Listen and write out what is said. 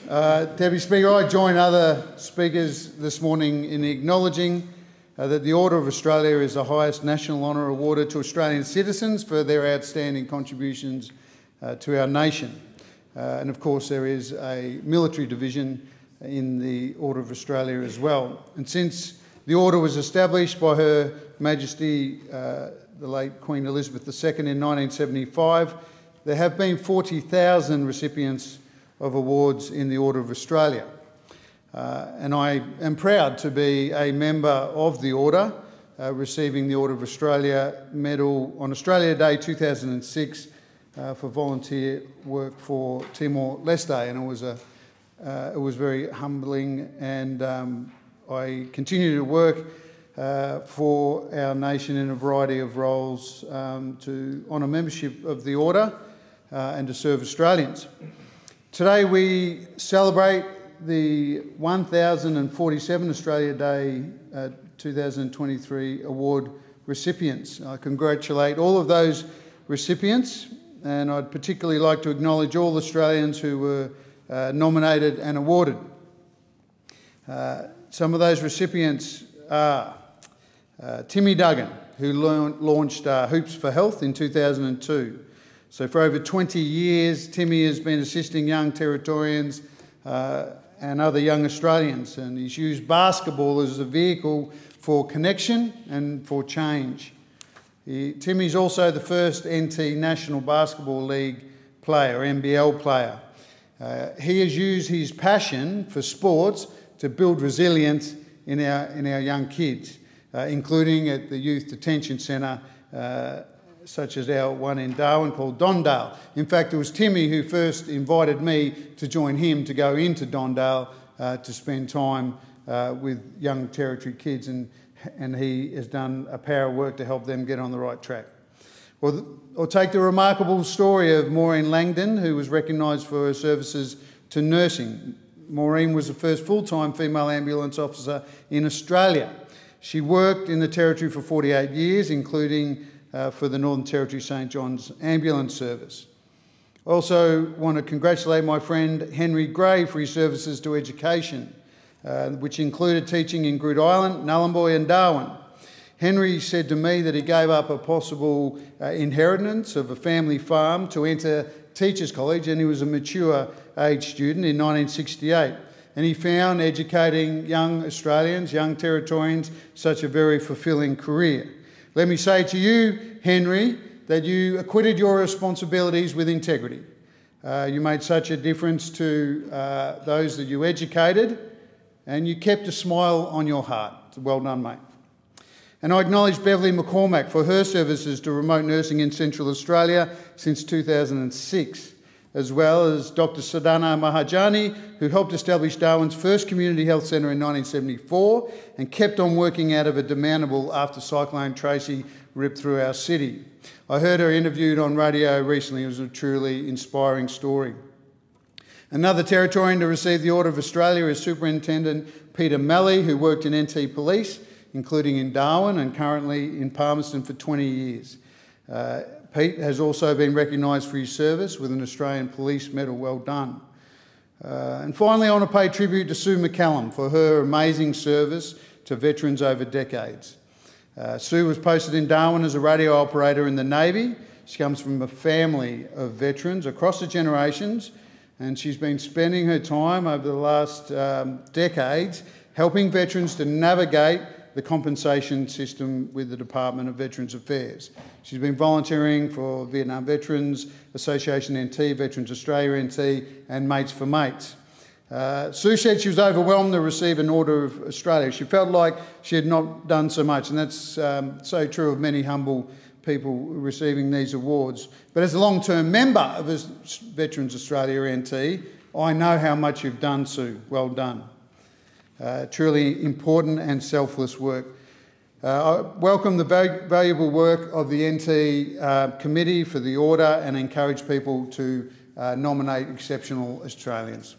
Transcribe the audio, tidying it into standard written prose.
Deputy Speaker, I join other speakers this morning in acknowledging that the Order of Australia is the highest national honour awarded to Australian citizens for their outstanding contributions to our nation. And of course there is a military division in the Order of Australia as well. And since the Order was established by Her Majesty the late Queen Elizabeth II in 1975, there have been 40,000 recipients of awards in the Order of Australia. And I am proud to be a member of the Order, receiving the Order of Australia Medal on Australia Day 2006 for volunteer work for Timor-Leste, and it was very humbling, and I continue to work for our nation in a variety of roles to honour membership of the Order and to serve Australians. Today we celebrate the 1047 Australia Day 2023 award recipients. I congratulate all of those recipients, and I'd particularly like to acknowledge all Australians who were nominated and awarded. Some of those recipients are Timmy Duggan, who launched Hoops for Health in 2002. So for over 20 years, Timmy has been assisting young Territorians and other young Australians, and he's used basketball as a vehicle for connection and for change. Timmy's also the first NT National Basketball League player, NBL player. He has used his passion for sports to build resilience in our young kids, including at the Youth Detention Centre, such as our one in Darwin called Dondale. In fact, it was Timmy who first invited me to join him to go into Dondale to spend time with young Territory kids, and he has done a power of work to help them get on the right track. Or take the remarkable story of Maureen Langdon, who was recognised for her services to nursing. Maureen was the first full-time female ambulance officer in Australia. She worked in the Territory for 48 years, including for the Northern Territory St John's Ambulance Service. I also want to congratulate my friend Henry Gray for his services to education, which included teaching in Groote Eylandt, Nhulunbuy and Darwin. Henry said to me that he gave up a possible inheritance of a family farm to enter Teachers College, and he was a mature age student in 1968. And he found educating young Australians, young Territorians, such a very fulfilling career. Let me say to you, Henry, that you acquitted your responsibilities with integrity. You made such a difference to those that you educated, and you kept a smile on your heart. Well done, mate. And I acknowledge Beverly McCormack for her services to remote nursing in Central Australia since 2006, as well as Dr. Sadhana Mahajani, who helped establish Darwin's first community health centre in 1974 and kept on working out of a demountable after Cyclone Tracy ripped through our city. I heard her interviewed on radio recently. It was a truly inspiring story. Another Territorian to receive the Order of Australia is Superintendent Peter Malley, who worked in NT Police, including in Darwin and currently in Palmerston for 20 years. Pete has also been recognised for his service with an Australian Police Medal. Well done. And finally, I want to pay tribute to Sue McCallum for her amazing service to veterans over decades. Sue was posted in Darwin as a radio operator in the Navy. She comes from a family of veterans across the generations, and she's been spending her time over the last decades helping veterans to navigate the compensation system with the Department of Veterans Affairs. She's been volunteering for Vietnam Veterans Association NT, Veterans Australia NT and Mates for Mates. Sue said she was overwhelmed to receive an Order of Australia. She felt like she had not done so much, and that's so true of many humble people receiving these awards. But as a long-term member of Veterans Australia NT, I know how much you've done, Sue. Well done. Truly important and selfless work. I welcome the valuable work of the NT Committee for the Order and encourage people to nominate exceptional Australians.